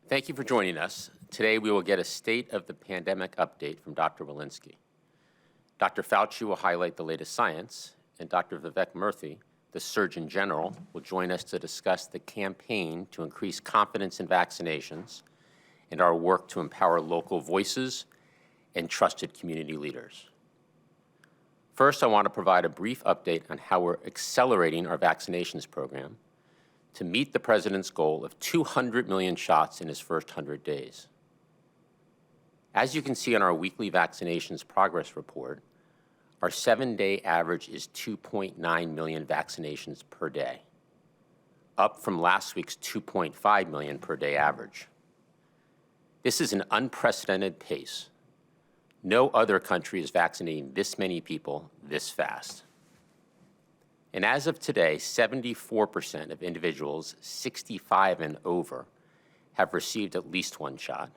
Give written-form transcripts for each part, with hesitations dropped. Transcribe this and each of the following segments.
Thank you for joining us. Today we will get a state of the pandemic update from Dr. Walensky. Dr. Fauci will highlight the latest science, and Dr. Vivek Murthy, the Surgeon General, will join us to discuss the campaign to increase confidence in vaccinations and our work to empower local voices and trusted community leaders. First, I want to provide a brief update on how we're accelerating our vaccinations program to meet the President's goal of 200 million shots in his first 100 days. As you can see on our weekly vaccinations progress report, our 7-day average is 2.9 million vaccinations per day, up from last week's 2.5 million per day average. This is an unprecedented pace. No other country is vaccinating this many people this fast. And as of today, 74% of individuals 65 and over have received at least one shot,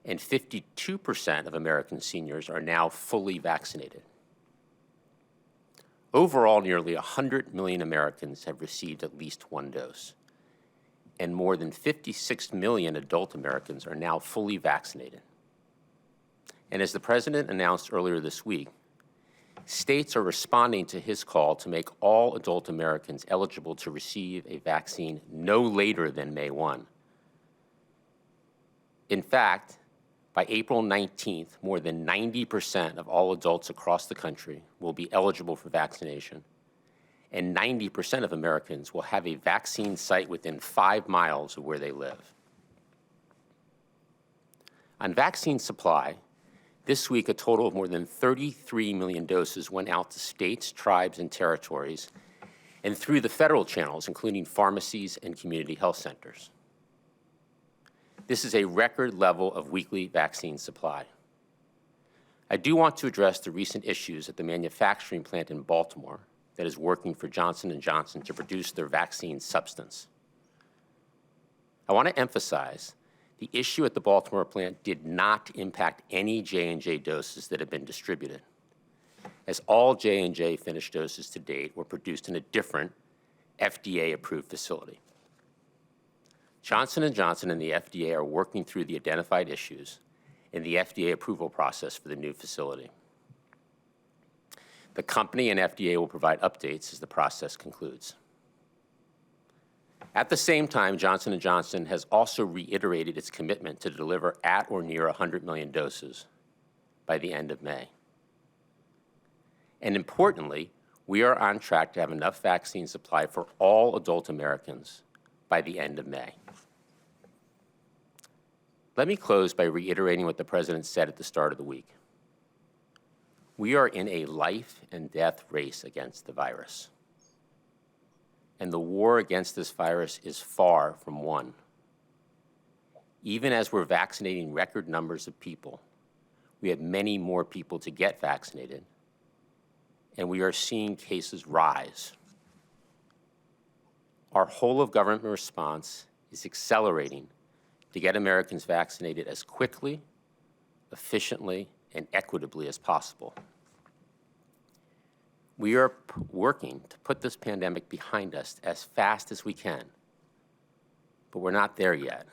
and 52% of American seniors are now fully vaccinated. Overall, nearly 100 million Americans have received at least one dose, and more than 56 million adult Americans are now fully vaccinated. And as the President announced earlier this week, states are responding to his call to make all adult Americans eligible to receive a vaccine no later than May 1. In fact, by April 19th, more than 90% of all adults across the country will be eligible for vaccination, and 90% of Americans will have a vaccine site within 5 miles of where they live. On vaccine supply, this week, a total of more than 33 million doses went out to states, tribes, and territories, and through the federal channels, including pharmacies and community health centers. This is a record level of weekly vaccine supply. I do want to address the recent issues at the manufacturing plant in Baltimore that is working for Johnson & Johnson to produce their vaccine substance. I want to emphasize the issue at the Baltimore plant did not impact any J&J doses that have been distributed, as all J&J finished doses to date were produced in a different FDA-approved facility. Johnson & Johnson and the FDA are working through the identified issues in the FDA approval process for the new facility. The company and FDA will provide updates as the process concludes. At the same time, Johnson & Johnson has also reiterated its commitment to deliver at or near 100 million doses by the end of May. And importantly, we are on track to have enough vaccine supply for all adult Americans by the end of May. Let me close by reiterating what the President said at the start of the week. We are in a life and death race against the virus. And the war against this virus is far from won. Even as we're vaccinating record numbers of people, we have many more people to get vaccinated, and we are seeing cases rise. Our whole of government response is accelerating to get Americans vaccinated as quickly, efficiently, and equitably as possible. We are working to put this pandemic behind us as fast as we can, but we're not there yet.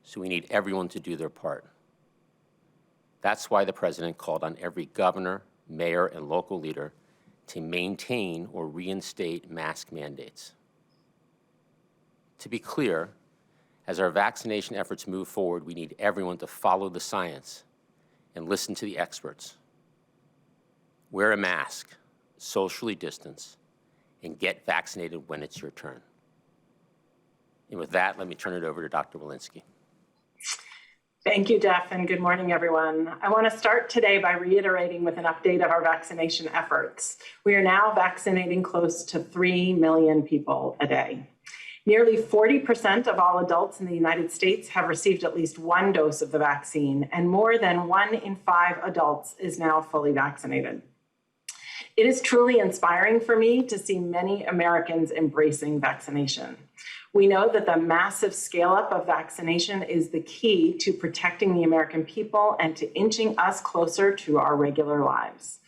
So we need everyone to do their part. That's why the President called on every governor, mayor, and local leader to maintain or reinstate mask mandates. To be clear, as our vaccination efforts move forward, we need everyone to follow the science and listen to the experts. Wear a mask, socially distance, and get vaccinated when it's your turn. And with that, let me turn it over to Dr. Walensky. Thank you, Jeff, and good morning, everyone. I want to start today by reiterating with an update of our vaccination efforts. We are now vaccinating close to 3 million people a day. Nearly 40% of all adults in the United States have received at least one dose of the vaccine, and more than 1 in 5 adults is now fully vaccinated. It is truly inspiring for me to see many Americans embracing vaccination. We know that the massive scale-up of vaccination is the key to protecting the American people and to inching us closer to our regular lives.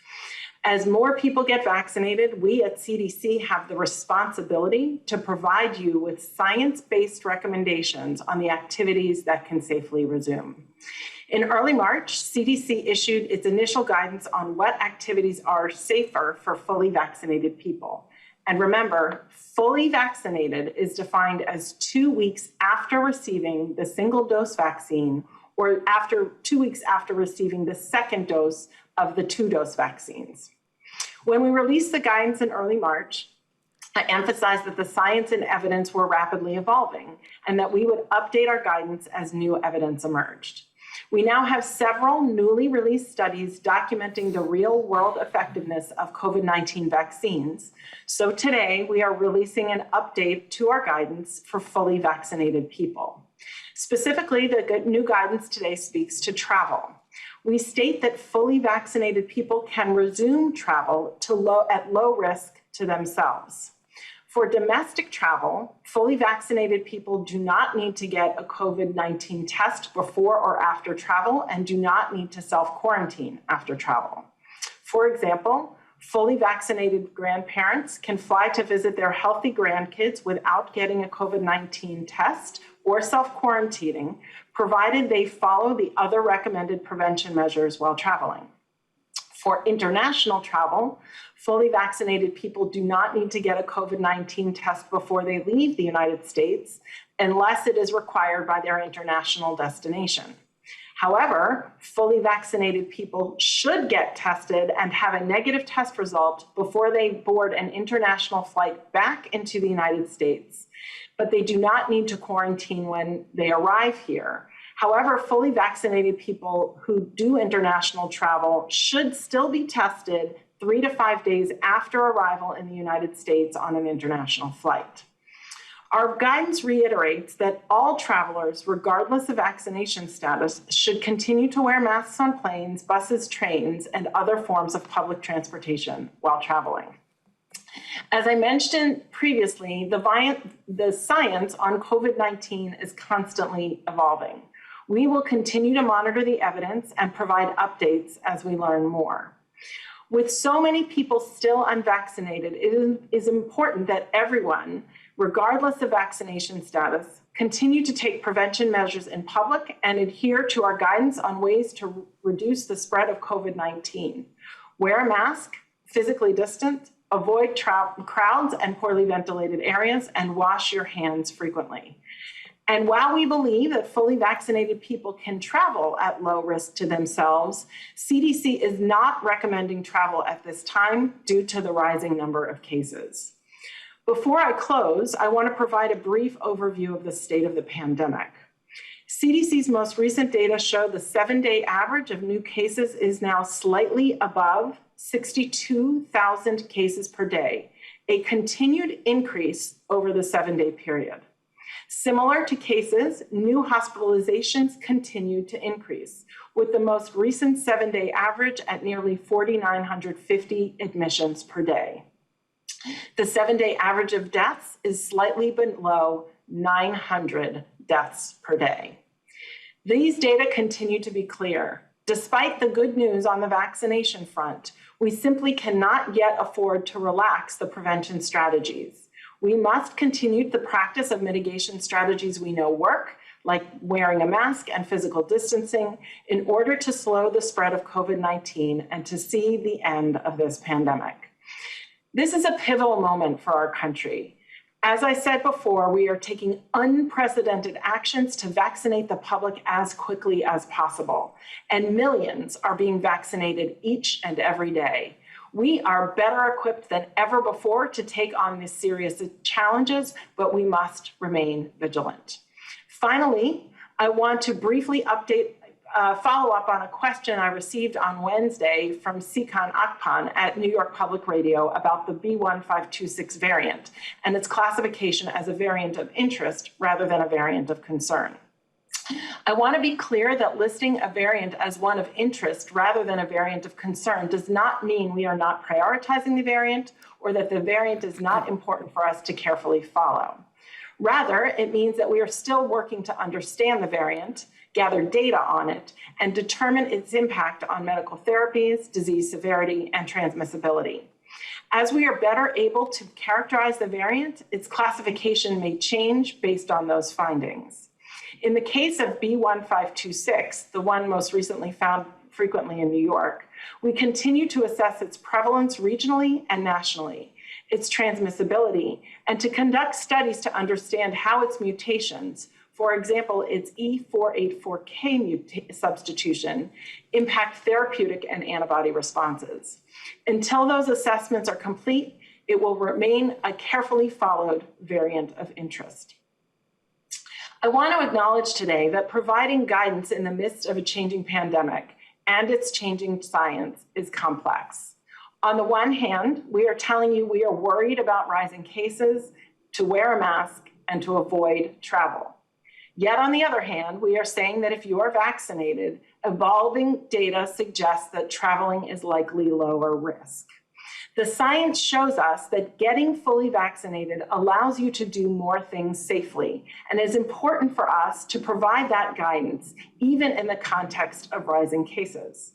As more people get vaccinated, we at CDC have the responsibility to provide you with science-based recommendations on the activities that can safely resume. In early March, CDC issued its initial guidance on what activities are safer for fully vaccinated people. And remember, fully vaccinated is defined as 2 weeks after receiving the single-dose vaccine or 2 weeks after receiving the second dose of the 2-dose vaccines. When we released the guidance in early March, I emphasized that the science and evidence were rapidly evolving and that we would update our guidance as new evidence emerged. We now have several newly released studies documenting the real-world effectiveness of COVID-19 vaccines. So today, we are releasing an update to our guidance for fully vaccinated people. Specifically, the new guidance today speaks to travel. We state that fully vaccinated people can resume travel at low risk to themselves. For domestic travel, fully vaccinated people do not need to get a COVID-19 test before or after travel and do not need to self-quarantine after travel. For example, fully vaccinated grandparents can fly to visit their healthy grandkids without getting a COVID-19 test or self-quarantining, provided they follow the other recommended prevention measures while traveling. For international travel, fully vaccinated people do not need to get a COVID-19 test before they leave the United States unless it is required by their international destination. However, fully vaccinated people should get tested and have a negative test result before they board an international flight back into the United States, but they do not need to quarantine when they arrive here. However, fully vaccinated people who do international travel should still be tested 3 to 5 days after arrival in the United States on an international flight. Our guidance reiterates that all travelers, regardless of vaccination status, should continue to wear masks on planes, buses, trains, and other forms of public transportation while traveling. As I mentioned previously, the science on COVID-19 is constantly evolving. We will continue to monitor the evidence and provide updates as we learn more. With so many people still unvaccinated, it is important that everyone, regardless of vaccination status, continue to take prevention measures in public and adhere to our guidance on ways to reduce the spread of COVID-19. Wear a mask, physically distant, avoid crowds and poorly ventilated areas, and wash your hands frequently. And while we believe that fully vaccinated people can travel at low risk to themselves, CDC is not recommending travel at this time due to the rising number of cases. Before I close, I want to provide a brief overview of the state of the pandemic. CDC's most recent data show the 7-day average of new cases is now slightly above 62,000 cases per day, a continued increase over the 7-day period. Similar to cases, new hospitalizations continue to increase, with the most recent 7-day average at nearly 4,950 admissions per day. The 7-day average of deaths is slightly below 900 deaths per day. These data continue to be clear. Despite the good news on the vaccination front, we simply cannot yet afford to relax the prevention strategies. We must continue the practice of mitigation strategies we know work, like wearing a mask and physical distancing, in order to slow the spread of COVID-19 and to see the end of this pandemic. This is a pivotal moment for our country. As I said before, we are taking unprecedented actions to vaccinate the public as quickly as possible, and millions are being vaccinated each and every day. We are better equipped than ever before to take on these serious challenges, but we must remain vigilant. Finally, I want to briefly follow up on a question I received on Wednesday from Sikan Akpan at New York Public Radio about the B.1.526 variant and its classification as a variant of interest rather than a variant of concern. I want to be clear that listing a variant as one of interest rather than a variant of concern does not mean we are not prioritizing the variant or that the variant is not important for us to carefully follow. Rather, it means that we are still working to understand the variant, gather data on it, and determine its impact on medical therapies, disease severity, and transmissibility. As we are better able to characterize the variant, its classification may change based on those findings. In the case of B1526, the one most recently found frequently in New York, we continue to assess its prevalence regionally and nationally, its transmissibility, and to conduct studies to understand how its mutations, for example, its E484K substitution, impact therapeutic and antibody responses. Until those assessments are complete, it will remain a carefully followed variant of interest. I want to acknowledge today that providing guidance in the midst of a changing pandemic and its changing science is complex. On the one hand, we are telling you we are worried about rising cases, to wear a mask, and to avoid travel. Yet on the other hand, we are saying that if you are vaccinated, evolving data suggests that traveling is likely lower risk. The science shows us that getting fully vaccinated allows you to do more things safely, and it's important for us to provide that guidance, even in the context of rising cases.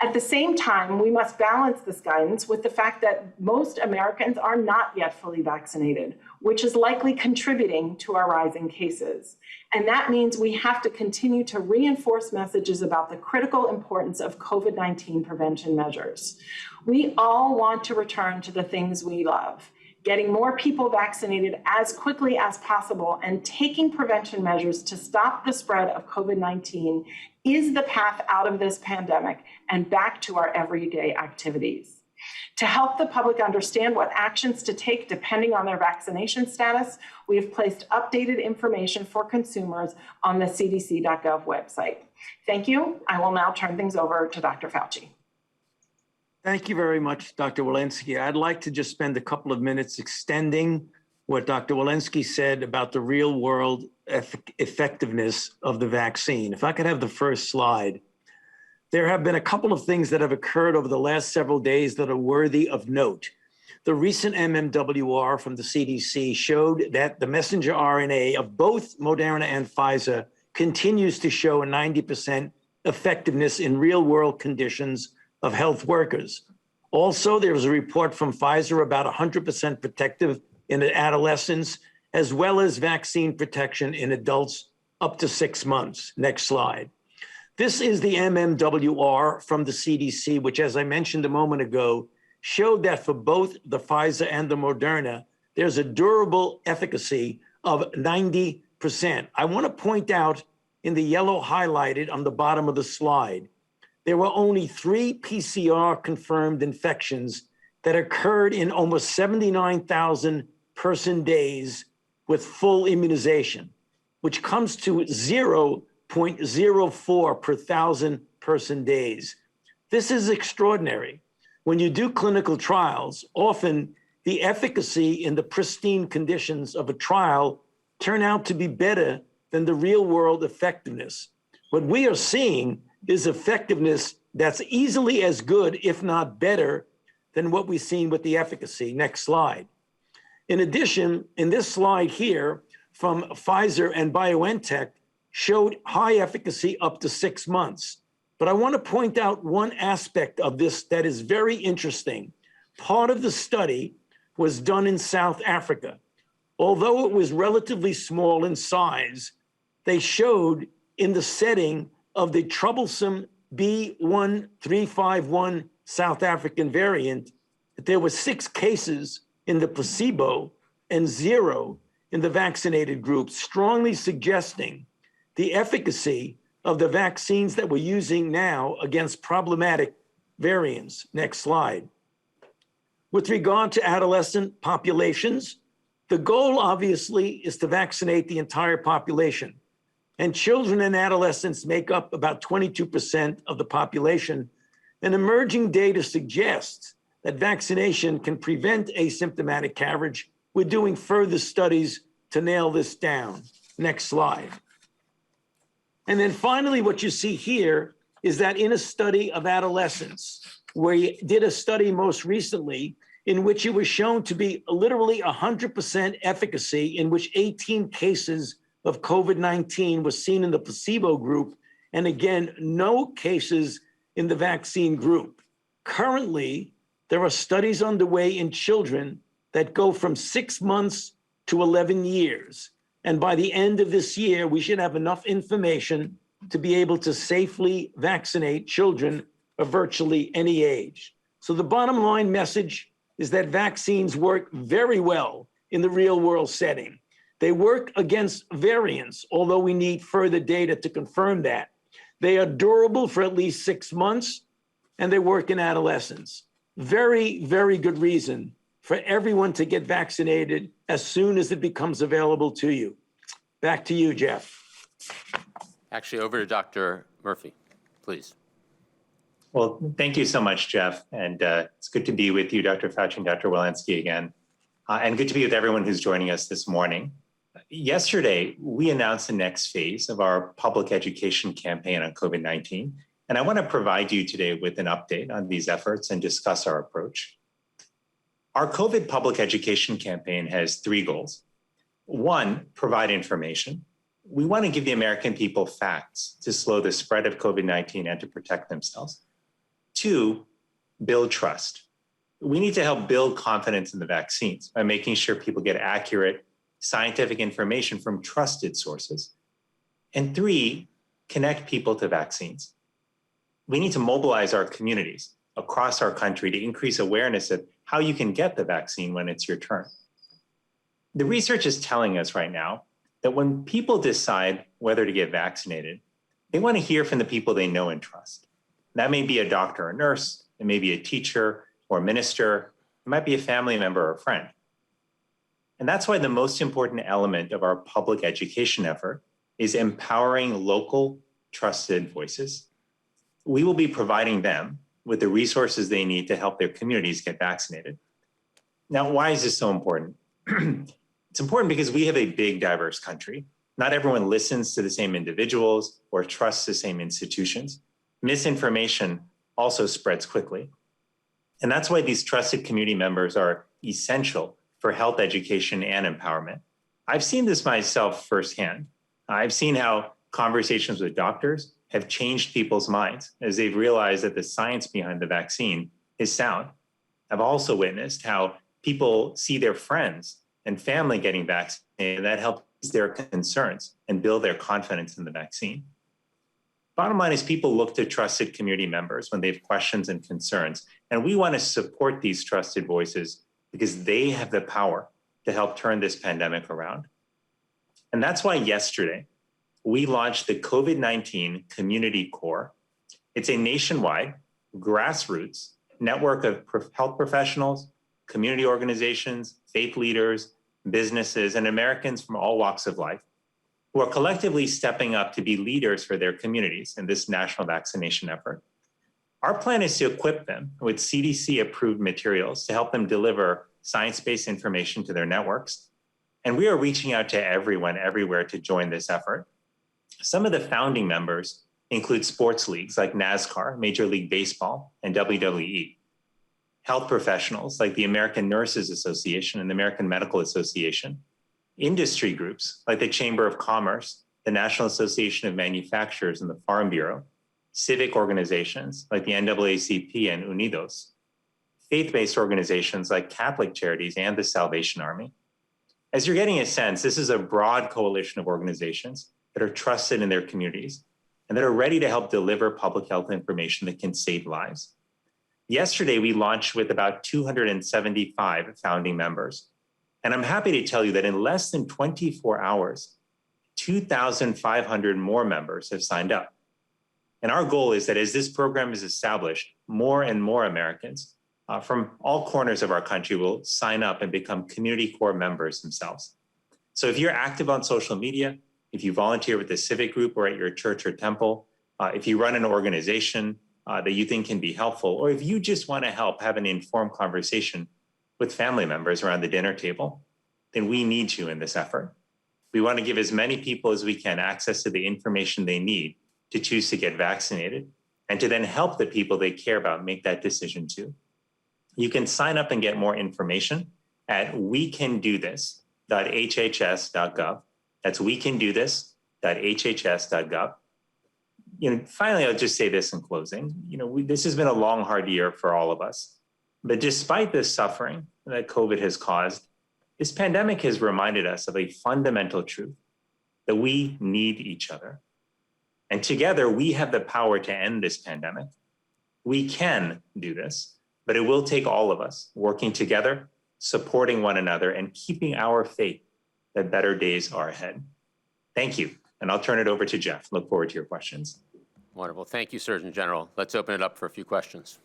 At the same time, we must balance this guidance with the fact that most Americans are not yet fully vaccinated, which is likely contributing to our rising cases. And that means we have to continue to reinforce messages about the critical importance of COVID-19 prevention measures. We all want to return to the things we love, getting more people vaccinated as quickly as possible and taking prevention measures to stop the spread of COVID-19 is the path out of this pandemic and back to our everyday activities. To help the public understand what actions to take depending on their vaccination status, we have placed updated information for consumers on the cdc.gov website. Thank you. I will now turn things over to Dr. Fauci. Thank you very much, Dr. Walensky. I'd like to just spend a couple of minutes extending what Dr. Walensky said about the real world effectiveness of the vaccine. If I could have the first slide. There have been a couple of things that have occurred over the last several days that are worthy of note. The recent MMWR from the CDC showed that the messenger RNA of both Moderna and Pfizer continues to show a 90% effectiveness in real world conditions of health workers. Also, there was a report from Pfizer about 100% protective in adolescents, as well as vaccine protection in adults up to 6 months. Next slide. This is the MMWR from the CDC, which, as I mentioned a moment ago, showed that for both the Pfizer and the Moderna, there's a durable efficacy of 90%. I want to point out in the yellow highlighted on the bottom of the slide, there were only 3 PCR confirmed infections that occurred in almost 79,000 person days with full immunization, which comes to 0.04 per 1,000 person days. This is extraordinary. When you do clinical trials, often the efficacy in the pristine conditions of a trial turn out to be better than the real world effectiveness. What we are seeing is effectiveness that's easily as good, if not better, than what we've seen with the efficacy. Next slide. In addition, in this slide here from Pfizer and BioNTech showed high efficacy up to 6 months. But I want to point out one aspect of this that is very interesting. Part of the study was done in South Africa. Although it was relatively small in size, they showed in the setting of the troublesome B1351 South African variant that there were 6 cases in the placebo and 0 in the vaccinated group, strongly suggesting the efficacy of the vaccines that we're using now against problematic variants. Next slide. With regard to adolescent populations, the goal obviously is to vaccinate the entire population. And children and adolescents make up about 22% of the population. And emerging data suggests that vaccination can prevent asymptomatic carriage. We're doing further studies to nail this down. Next slide. And then finally, what you see here is that in a study of adolescents, where we did a study most recently in which it was shown to be literally 100% efficacy, in which 18 cases of COVID-19 was seen in the placebo group, and again, no cases in the vaccine group. Currently, there are studies underway in children that go from 6 months to 11 years. And by the end of this year, we should have enough information to be able to safely vaccinate children of virtually any age. So the bottom line message is that vaccines work very well in the real world setting. They work against variants, although we need further data to confirm that. They are durable for at least 6 months, and they work in adolescents. Very, very good reason for everyone to get vaccinated as soon as it becomes available to you. Back to you, Jeff. Actually, over to Dr. Murphy, please. Well, thank you so much, Jeff. And it's good to be with you, Dr. Fauci and Dr. Walensky again. And good to be with everyone who's joining us this morning. Yesterday, we announced the next phase of our public education campaign on COVID-19. And I want to provide you today with an update on these efforts and discuss our approach. Our COVID public education campaign has 3 goals. 1, provide information. We want to give the American people facts to slow the spread of COVID-19 and to protect themselves. 2, build trust. We need to help build confidence in the vaccines by making sure people get accurate scientific information from trusted sources. And 3, connect people to vaccines. We need to mobilize our communities across our country to increase awareness of how you can get the vaccine when it's your turn. The research is telling us right now that when people decide whether to get vaccinated, they want to hear from the people they know and trust. That may be a doctor or nurse, it may be a teacher or a minister, it might be a family member or a friend. And that's why the most important element of our public education effort is empowering local, trusted voices. We will be providing them with the resources they need to help their communities get vaccinated. Now, why is this so important? It's important because we have a big, diverse country. Not everyone listens to the same individuals or trusts the same institutions. Misinformation also spreads quickly. And that's why these trusted community members are essential for health education and empowerment. I've seen this myself firsthand. I've seen how conversations with doctors have changed people's minds as they've realized that the science behind the vaccine is sound. I've also witnessed how people see their friends and family getting vaccinated, and that helps their concerns and build their confidence in the vaccine. Bottom line is people look to trusted community members when they have questions and concerns, and we want to support these trusted voices because they have the power to help turn this pandemic around. And that's why yesterday, we launched the COVID-19 Community Corps. It's a nationwide, grassroots network of health professionals, community organizations, faith leaders, businesses, and Americans from all walks of life who are collectively stepping up to be leaders for their communities in this national vaccination effort. Our plan is to equip them with CDC-approved materials to help them deliver science-based information to their networks. And we are reaching out to everyone everywhere to join this effort. Some of the founding members include sports leagues like NASCAR, Major League Baseball, and WWE. Health professionals like the American Nurses Association and the American Medical Association. Industry groups like the Chamber of Commerce, the National Association of Manufacturers, and the Farm Bureau. Civic organizations like the NAACP and Unidos. Faith-based organizations like Catholic Charities and the Salvation Army. As you're getting a sense, this is a broad coalition of organizations that are trusted in their communities and that are ready to help deliver public health information that can save lives. Yesterday, we launched with about 275 founding members. And I'm happy to tell you that in less than 24 hours, 2,500 more members have signed up. And our goal is that as this program is established, more and more Americans from all corners of our country will sign up and become Community Corps members themselves. So if you're active on social media, if you volunteer with a civic group or at your church or temple, if you run an organization that you think can be helpful, or if you just want to help have an informed conversation with family members around the dinner table, then we need you in this effort. We want to give as many people as we can access to the information they need to choose to get vaccinated and to then help the people they care about make that decision too. You can sign up and get more information at wecandothis.hhs.gov. That's wecandothis.hhs.gov. Finally, I'll just say this in closing. This has been a long, hard year for all of us. But despite this suffering that COVID has caused, this pandemic has reminded us of a fundamental truth, that we need each other. And together, we have the power to end this pandemic. We can do this, but it will take all of us working together, supporting one another, and keeping our faith that better days are ahead. Thank you. And I'll turn it over to Jeff. Look forward to your questions. Wonderful. Thank you, Surgeon General. Let's open it up for a few questions.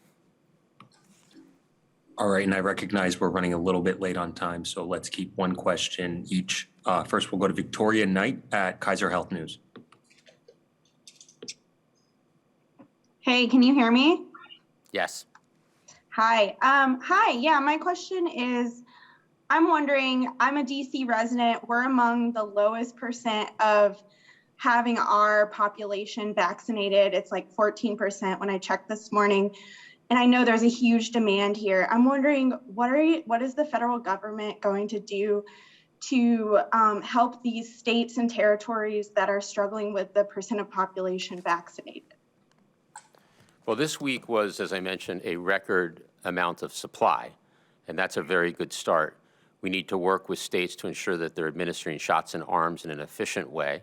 All right, and I recognize we're running a little bit late on time, so let's keep one question each. First, we'll go to Victoria Knight at Kaiser Health News. Hey, can you hear me? Yes. Hi. Yeah, my question is, I'm wondering, I'm a DC resident. We're among the lowest percent of having our population vaccinated. It's like 14% when I checked this morning. And I know there's a huge demand here. I'm wondering, what is the federal government going to do to help these states and territories that are struggling with the percent of population vaccinated? Well, this week was, as I mentioned, a record amount of supply, and that's a very good start. We need to work with states to ensure that they're administering shots in arms in an efficient way,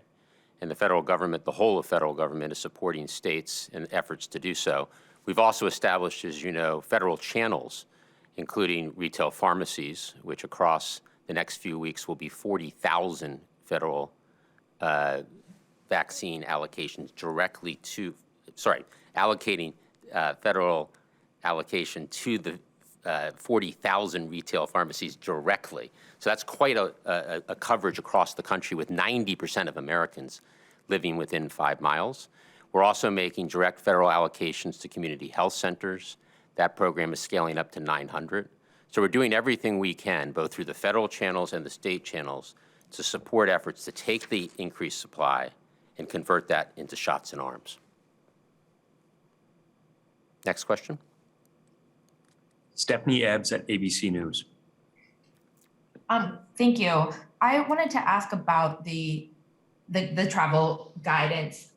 and the federal government, the whole of federal government, is supporting states in efforts to do so. We've also established, as you know, federal channels, including retail pharmacies, which across the next few weeks will be 40,000 federal vaccine allocations directly to, allocating federal allocation to the 40,000 retail pharmacies directly. So that's quite a coverage across the country, with 90% of Americans living within 5 miles. We're also making direct federal allocations to community health centers. That program is scaling up to 900. So we're doing everything we can, both through the federal channels and the state channels, to support efforts to take the increased supply and convert that into shots in arms. Next question. Stephanie Ebbs at ABC News. Thank you. I wanted to ask about the travel guidance.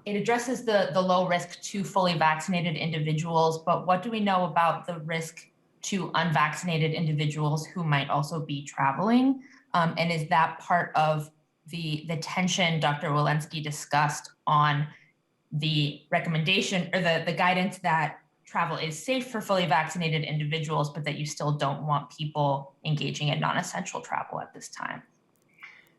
It addresses the low risk to fully vaccinated individuals, but what do we know about the risk to unvaccinated individuals who might also be traveling? And is that part of the tension Dr. Walensky discussed on the recommendation or the guidance that travel is safe for fully vaccinated individuals, but that you still don't want people engaging in non-essential travel at this time?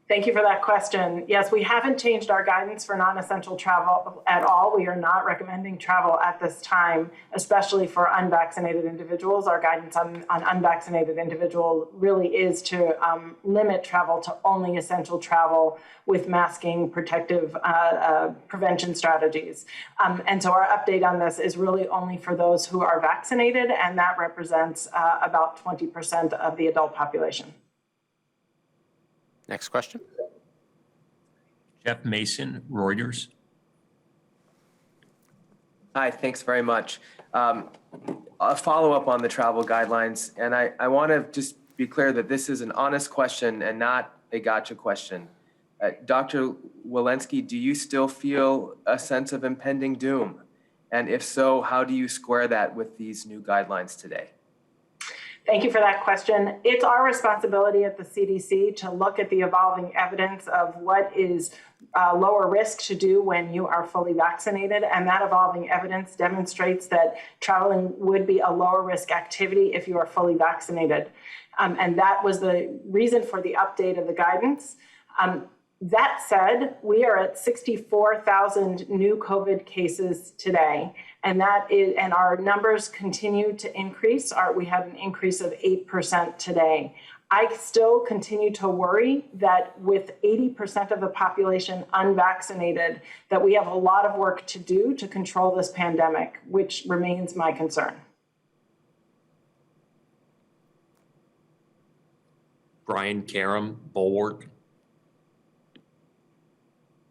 Thank you for that question. Yes, we haven't changed our guidance for non-essential travel at all. We are not recommending travel at this time, especially for unvaccinated individuals. Our guidance on unvaccinated individuals really is to limit travel to only essential travel with masking, protective prevention strategies. And so our update on this is really only for those who are vaccinated, and that represents about 20% of the adult population. Next question. Jeff Mason, Reuters. Hi, thanks very much. A follow-up on the travel guidelines, and I want to just be clear that this is an honest question and not a gotcha question. Dr. Walensky, do you still feel a sense of impending doom? And if so, how do you square that with these new guidelines today? Thank you for that question. It's our responsibility at the CDC to look at the evolving evidence of what is lower risk to do when you are fully vaccinated. And that evolving evidence demonstrates that traveling would be a lower risk activity if you are fully vaccinated. And that was the reason for the update of the guidance. That said, we are at 64,000 new COVID cases today, and our numbers continue to increase. We had an increase of 8% today. I still continue to worry that with 80% of the population unvaccinated, that we have a lot of work to do to control this pandemic, which remains my concern. Brian Karam, Bulwark.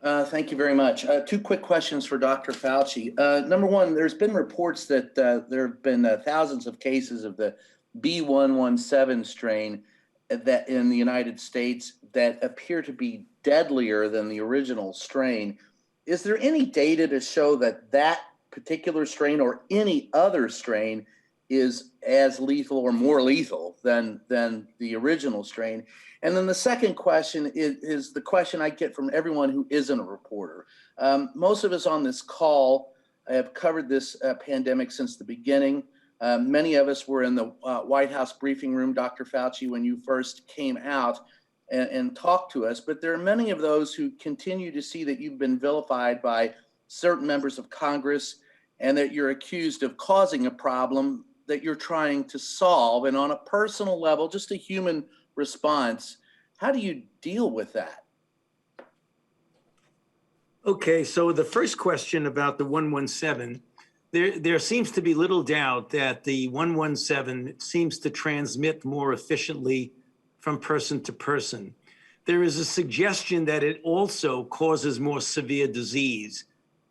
Thank you very much. Two quick questions for Dr. Fauci. Number one, there's been reports that there have been thousands of cases of the B117 strain that in the United States that appear to be deadlier than the original strain. Is there any data to show that that particular strain or any other strain is as lethal or more lethal than the original strain? And then the second question is the question I get from everyone who isn't a reporter. Most of us on this call have covered this pandemic since the beginning. Many of us were in the White House briefing room, Dr. Fauci, when you first came out and talked to us. But there are many of those who continue to see that you've been vilified by certain members of Congress and that you're accused of causing a problem that you're trying to solve. And on a personal level, just a human response, how do you deal with that? Okay, so the first question about the 117, there seems to be little doubt that the 117 seems to transmit more efficiently from person to person. There is a suggestion that it also causes more severe disease.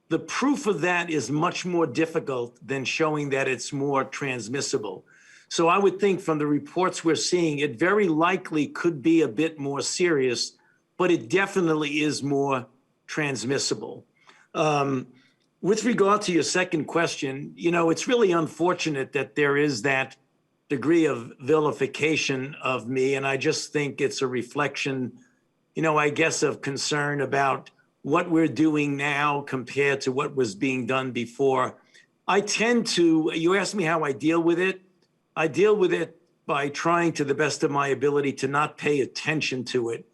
The proof of that is much more difficult than showing that it's more transmissible. So I would think from the reports we're seeing, it very likely could be a bit more serious, but it definitely is more transmissible. With regard to your second question, you know, it's really unfortunate that there is that degree of vilification of me. And I just think it's a reflection, you know, I guess of concern about what we're doing now compared to what was being done before. I tend to, you asked me how I deal with it. I deal with it by trying to the best of my ability to not pay attention to it.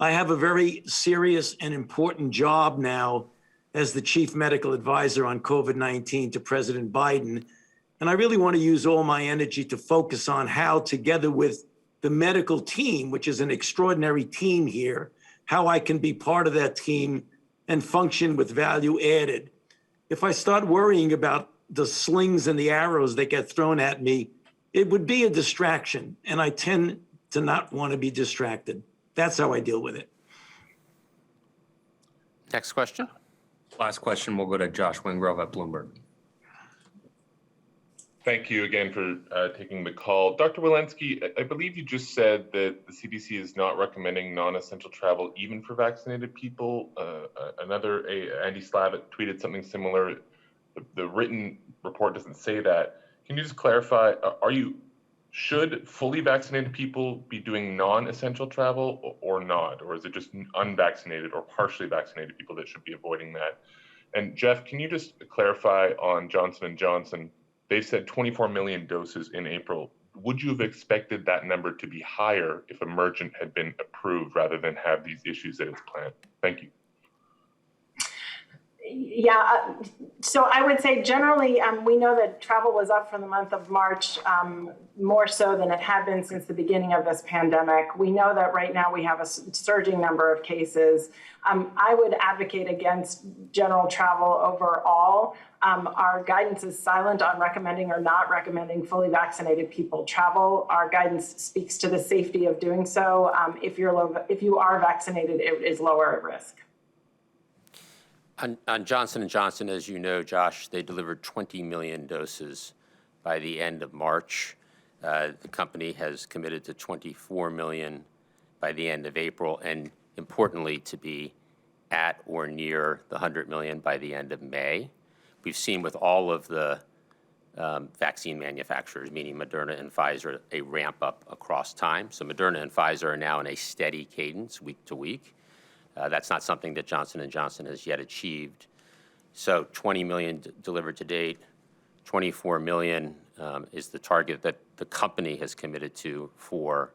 I have a very serious and important job now as the chief medical advisor on COVID-19 to President Biden. And I really want to use all my energy to focus on how, together with the medical team, which is an extraordinary team here, how I can be part of that team and function with value added. If I start worrying about the slings and the arrows that get thrown at me, it would be a distraction, and I tend to not want to be distracted. That's how I deal with it. Next question. Last question, we'll go to Josh Wingrove at Bloomberg. Thank you again for taking the call. Dr. Walensky, I believe you just said that the CDC is not recommending non-essential travel even for vaccinated people. Andy Slavitt tweeted something similar. The written report doesn't say that. Can you just clarify, should fully vaccinated people be doing non-essential travel or not? Or is it just unvaccinated or partially vaccinated people that should be avoiding that? And Jeff, can you just clarify on Johnson & Johnson? They said 24 million doses in April. Would you have expected that number to be higher if Emergent had been approved rather than have these issues at its plant? Thank you. Yeah, so I would say generally, we know that travel was up from the month of March, more so than it had been since the beginning of this pandemic. We know that right now we have a surging number of cases. I would advocate against general travel overall. Our guidance is silent on recommending or not recommending fully vaccinated people travel. Our guidance speaks to the safety of doing so. If you are vaccinated, it is lower at risk. On Johnson & Johnson, as you know, Josh, they delivered 20 million doses by the end of March. The company has committed to 24 million by the end of April, and importantly, to be at or near the 100 million by the end of May. We've seen with all of the vaccine manufacturers, meaning Moderna and Pfizer, a ramp up across time. So Moderna and Pfizer are now in a steady cadence week to week. That's not something that Johnson & Johnson has yet achieved. So 20 million delivered to date, 24 million is the target that the company has committed to for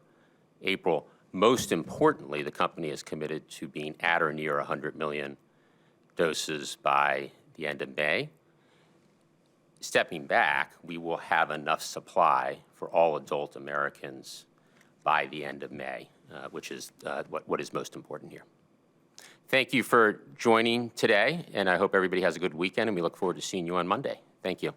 April. Most importantly, the company is committed to being at or near 100 million doses by the end of May. Stepping back, we will have enough supply for all adult Americans by the end of May, which is what is most important here. Thank you for joining today, and I hope everybody has a good weekend, and we look forward to seeing you on Monday. Thank you.